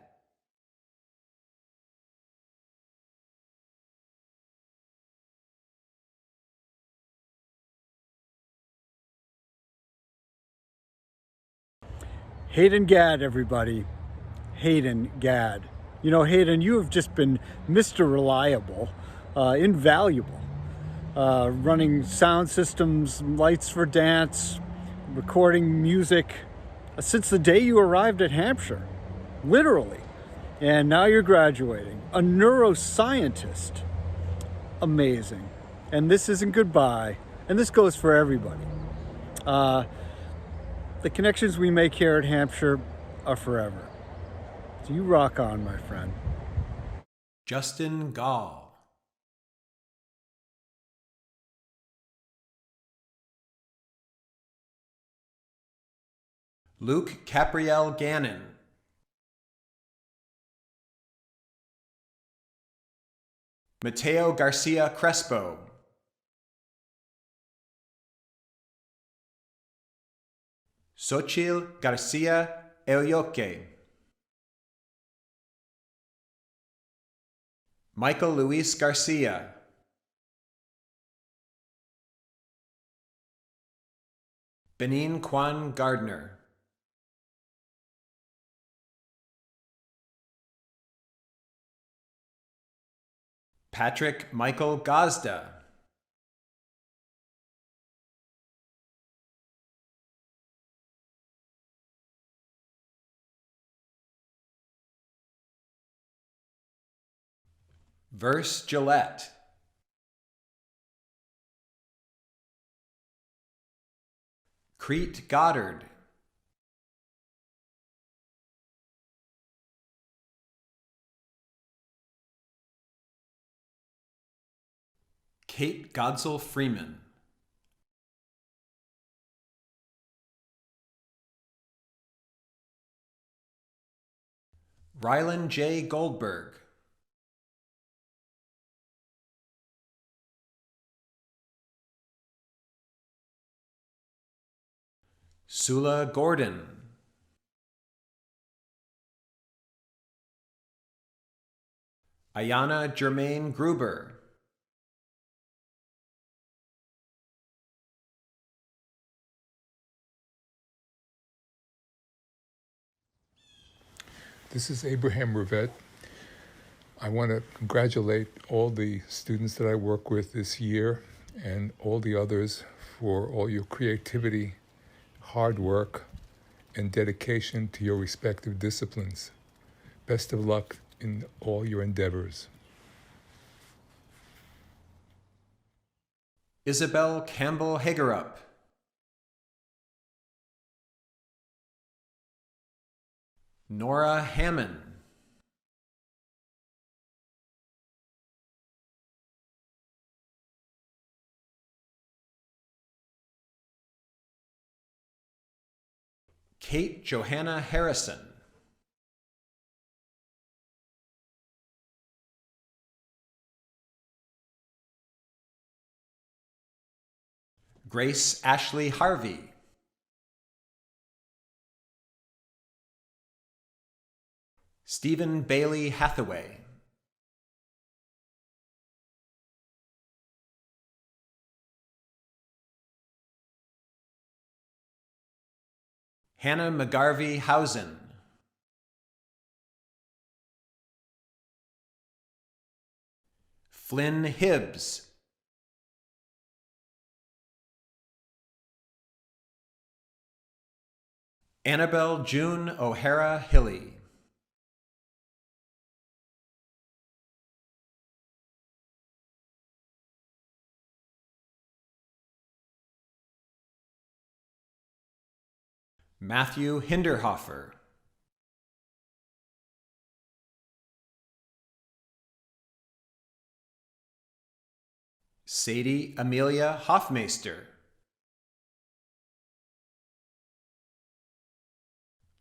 Hayden Gadd, everybody. Hayden Gadd. You know, Hayden, you have just been Mr. Reliable, invaluable, running sound systems, lights for dance, recording music, since the day you arrived at Hampshire, literally. And now you're graduating. A neuroscientist. Amazing. And this isn't goodbye. And this goes for everybody. The connections we make here at Hampshire are forever. So you rock on, my friend. Justin Gall, Luke Capriel Gannon, Mateo Garcia Crespo, Xochitl Garcia Elioque, Michael Luis Garcia, Benin Kwan Gardner, Patrick Michael Gazda. Verse Gillette. Crete Goddard. Kate Godsell Freeman. Rylan J. Goldberg. Sula Gordon. Ayana Germaine Gruber. This is Abraham Rivette. I want to congratulate all the students that I work with this year and all the others for all your creativity, hard work, and dedication to your respective disciplines. Best of luck in all your endeavors. Isabel Campbell Hagerup. Nora Hammond. Kate Johanna Harrison. Grace Ashley Harvey. Stephen Bailey Hathaway. Hannah McGarvey Housen. Flynn Hibbs. Annabelle June O'Hara Hilly. Matthew Hinderhofer. Sadie Amelia Hoffmeister.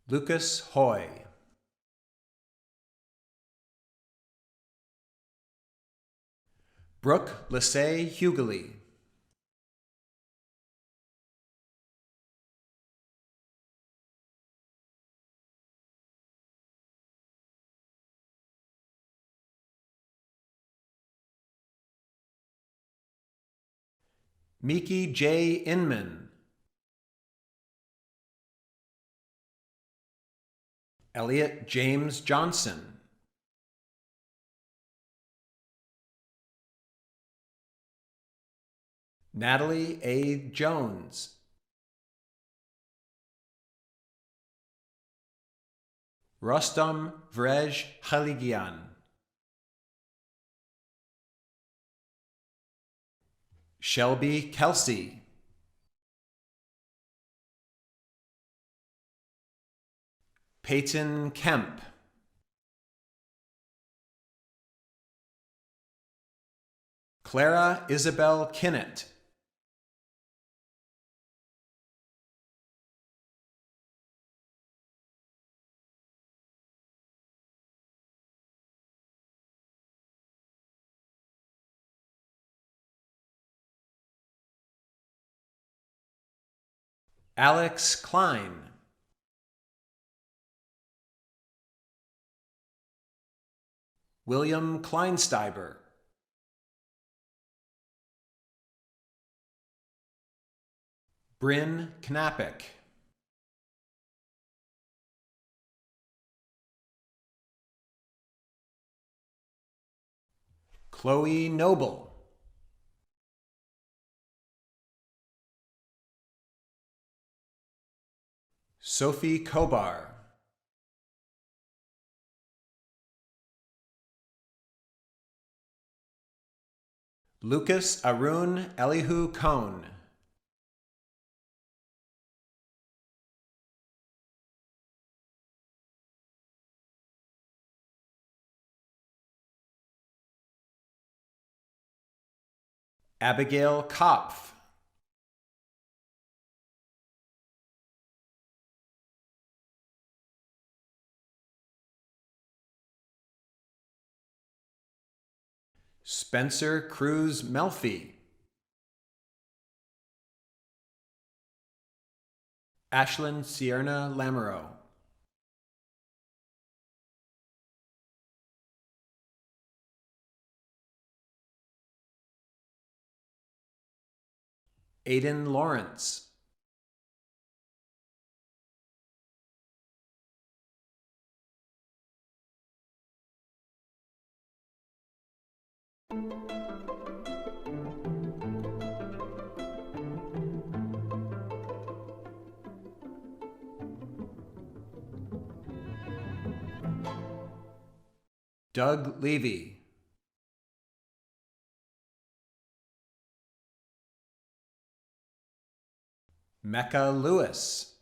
Lucas Hoy. Brooke Lissay Hughley. Miki J. Inman. Elliot James Johnson. Natalie A. Jones. Rostam Vrej Khaligian. Shelby Kelsey. Peyton Kemp. Clara Isabel Kinnett. Alex Klein. William Kleinsteiber. Bryn Knappich. Chloe Noble. Sophie Kobar. Lucas Arun Elihu Cohn. Abigail Kopf. Spencer Cruz Melfi. Ashlyn Sierna Lamoureux. Aiden Lawrence. Doug Levy. Mecca Lewis.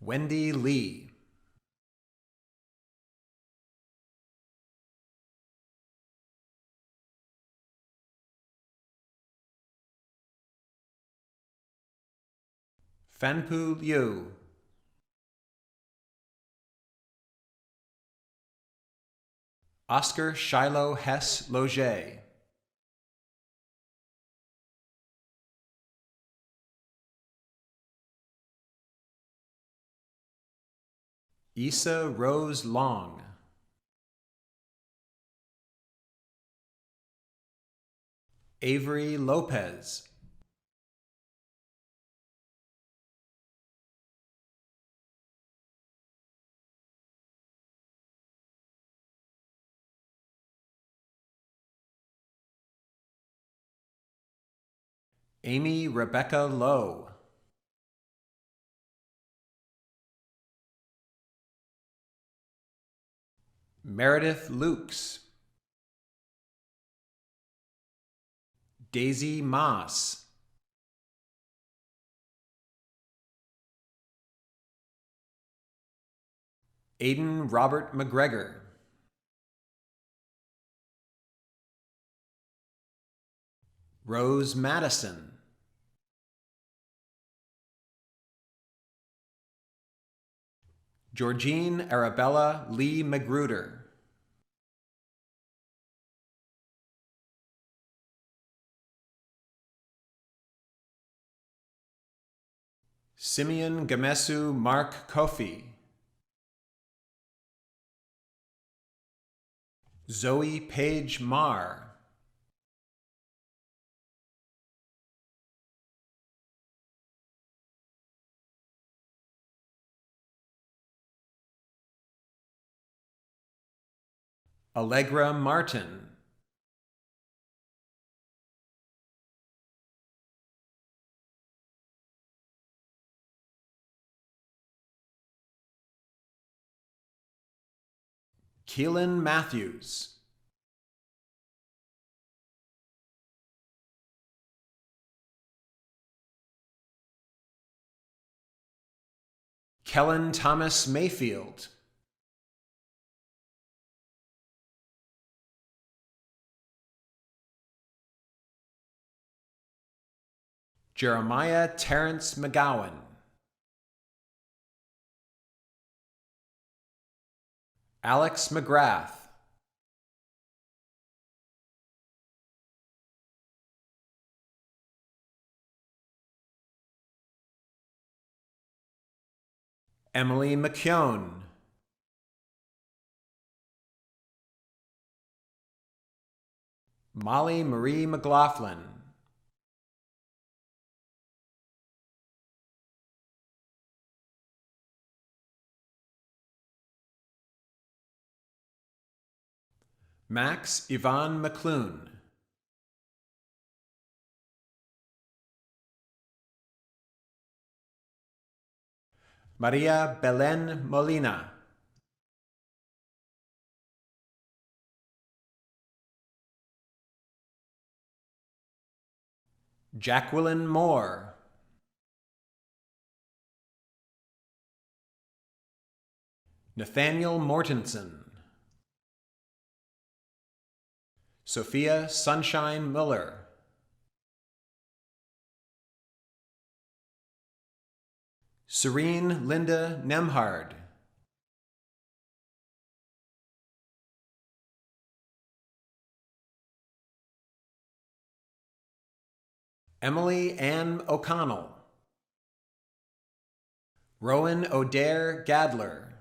Wendy Lee. Fanpu Liu. Oscar Shiloh Hess Loget. Issa Rose Long. Avery Lopez. Amy Rebecca Lowe. Meredith Lukes. Daisy Moss. Aidan Robert McGregor. Rose Madison. Georgine Arabella Lee Magruder. Simeon Gamesu Mark Kofi. Zoe Page Marr. Allegra Martin. Keelan Matthews. Kellen Thomas Mayfield. Jeremiah Terrence McGowan. Alex McGrath. Emily McKeown. Molly Marie McLaughlin. Max Yvonne McClain. Maria Belen Molina. Jacqueline Moore. Nathaniel Mortensen. Sophia Sunshine Muller. Serene Linda Nemhard. Emily Ann O'Connell. Rowan O'Dare Gadler.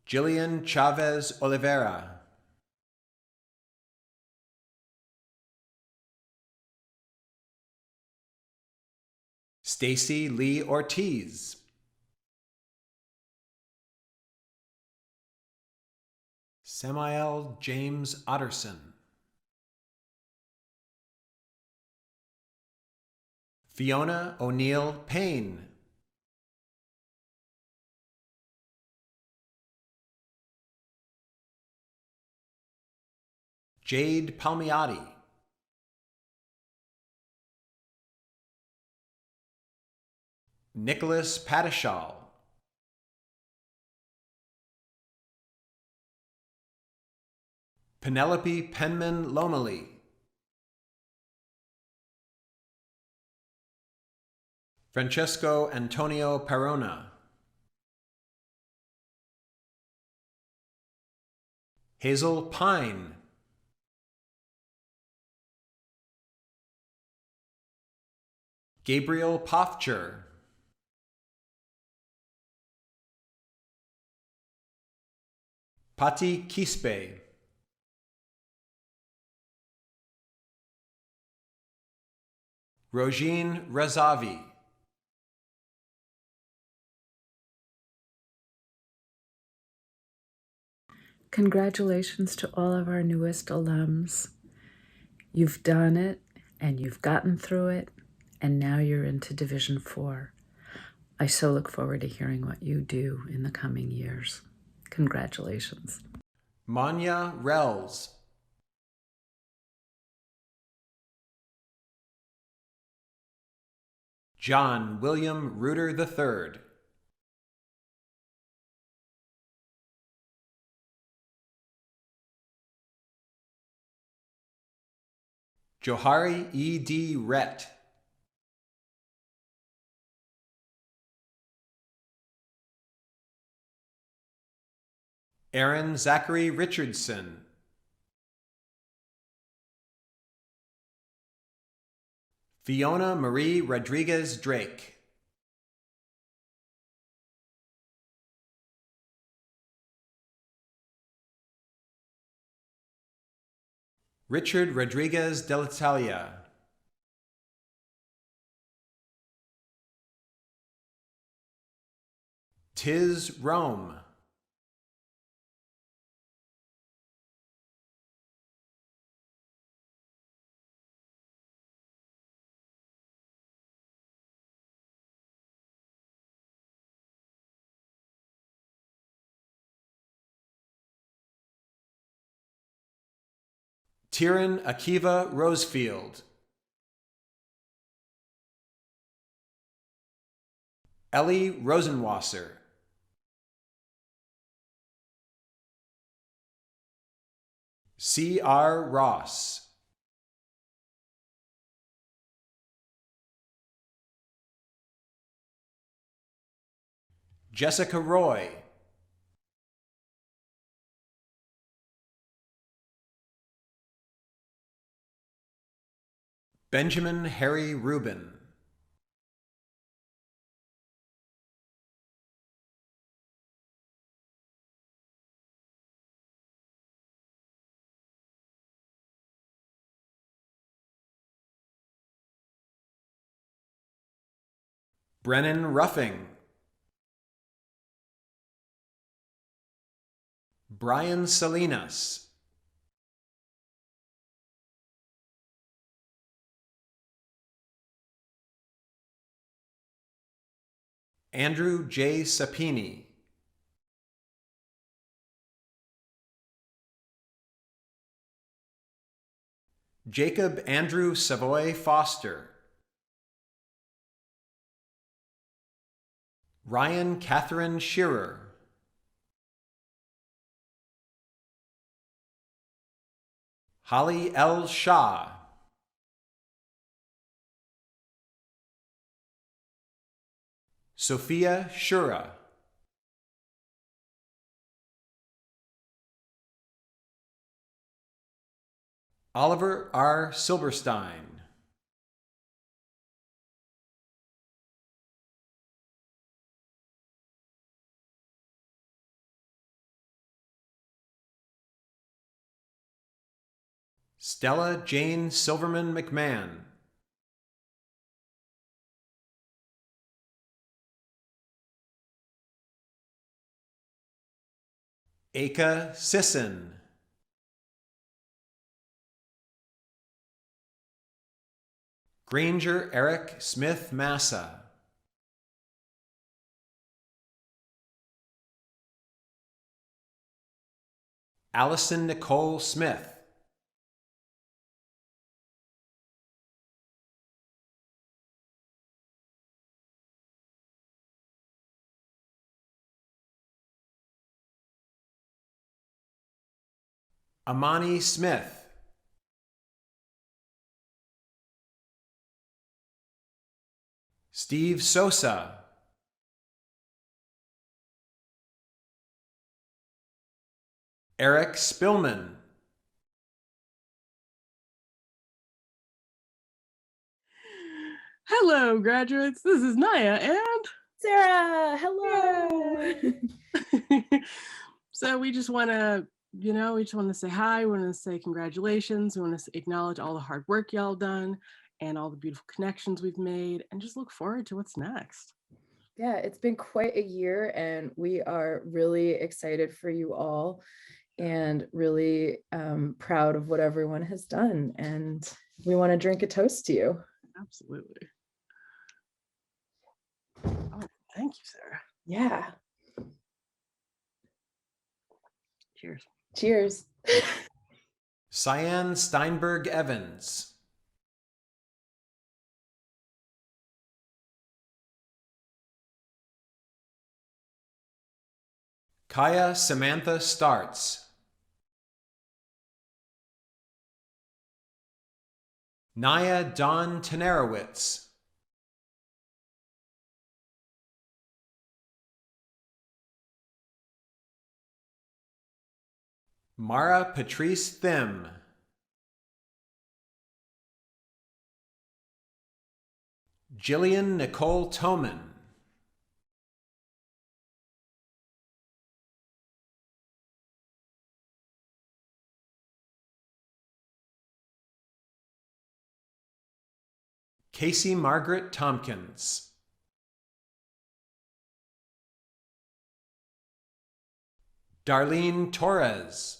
Jillian Chavez Oliveira. Stacy Lee Ortiz. Samael James Otterson. Fiona O'Neill Payne. Jade Palmiotti. Nicholas Padishal. Penelope Penman Lomeli. Francesco Antonio Perona. Hazel Pine. Gabriel Pofcher. Patti Kispe. Rojine Rezavi. Congratulations to all of our newest alums. You've done it and you've gotten through it, and now you're into Division 4. I so look forward to hearing what you do in the coming years. Congratulations. Manya Rels. John William Reuter III. Johari E.D. Rett. Aaron Zachary Richardson. Fiona Marie Rodriguez Drake. Richard Rodriguez Delitalia. Tiz Rome. Tyron Akiva Rosefield. Ellie Rosenwasser. C.R. Ross. Jessica Roy. Benjamin Harry Rubin. Brennan Ruffing. Brian Salinas, Andrew J. Sapini, Jacob Andrew Savoy Foster, Ryan Catherine Shearer, Holly L. Shah, Sophia Shura, Oliver R. Silberstein, Stella Jane Silverman McMahon, Aka Sisson, Granger Eric Smith Massa, Allison Nicole Smith, Amani Smith, Steve Sosa, Eric Spillman, Hello, graduates. This is Naya and Sarah. Hello. So we just want to, we just want to say hi. We want to say congratulations. We want to acknowledge all the hard work y'all done and all the beautiful connections we've made, and just look forward to what's next. Yeah, it's been quite a year, and we are really excited for you all and really proud of what everyone has done. And we want to drink a toast to you. Absolutely. Oh, thank you, Sarah. Yeah. Cheers. Cheers. Cyan Steinberg Evans, Kaya Samantha Starts, Naya Dawn Tenerowitz, Mara Patrice Thim, Jillian Nicole Toman, Casey Margaret Tompkins, Darlene Torres,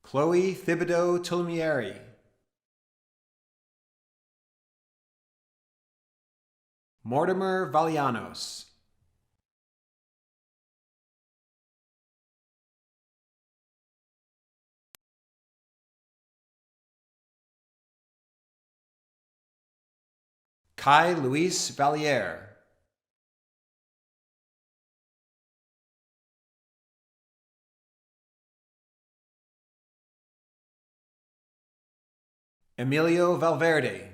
Chloe Thibodeau Tulmieri, Mortimer Valianos, Kai Luis Valier, Emilio Valverde,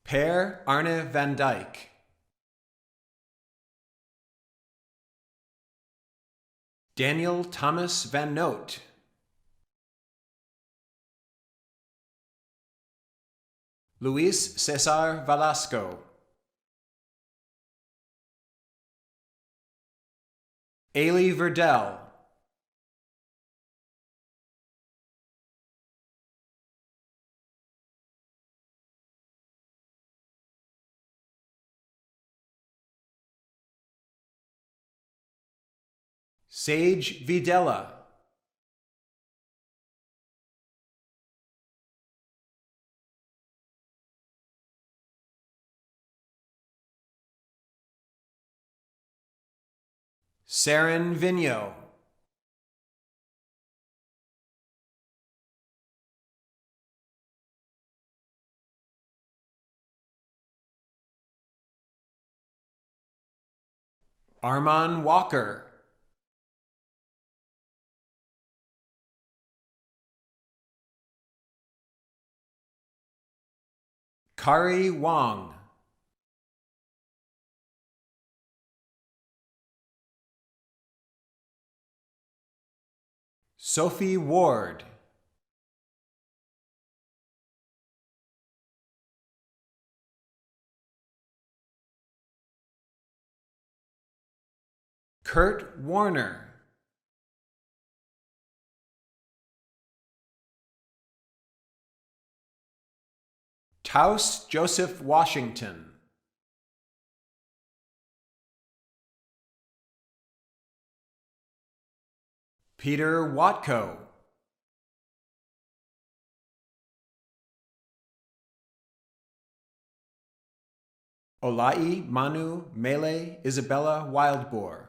Per Arne van Dyk, Daniel Thomas Van Noot, Luis Cesar Velasco, Ailey Verdell. Sage Videla. Saren Vigneault. Armand Walker. Kari Wong. Sophie Ward. Kurt Warner. Taus Joseph Washington. Peter Watko. Olai Manu Mele Isabella Wildboar.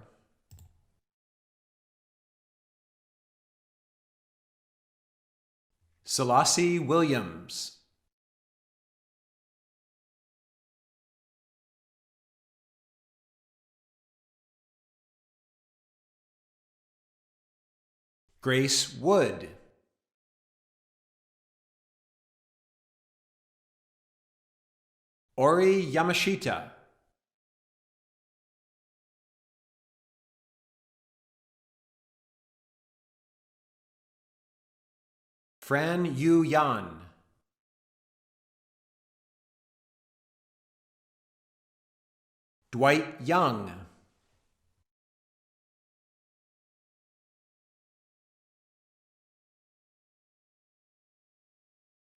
Selassie Williams. Grace Wood. Ori Yamashita. Fran Yu Yan. Dwight Young.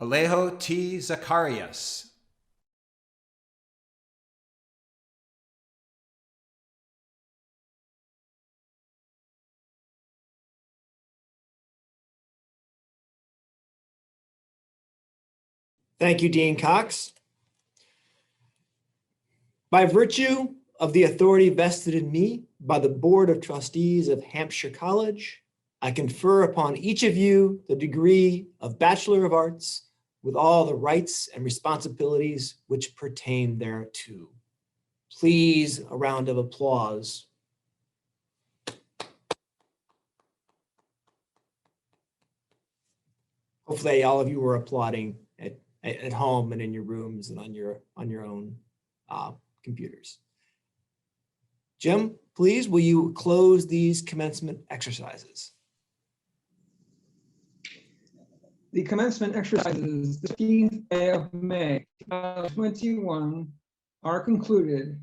Alejo T. Zacharias. Thank you, Dean Cox. By virtue of the authority vested in me by the Board of Trustees of Hampshire College, I confer upon each of you the degree of Bachelor of Arts with all the rights and responsibilities which pertain thereto. Please, a round of applause. Hopefully all of you were applauding at home and in your rooms and on your own computers. Jim, please, will you close these commencement exercises? The commencement exercises, the 15th day of May, 2021, are concluded.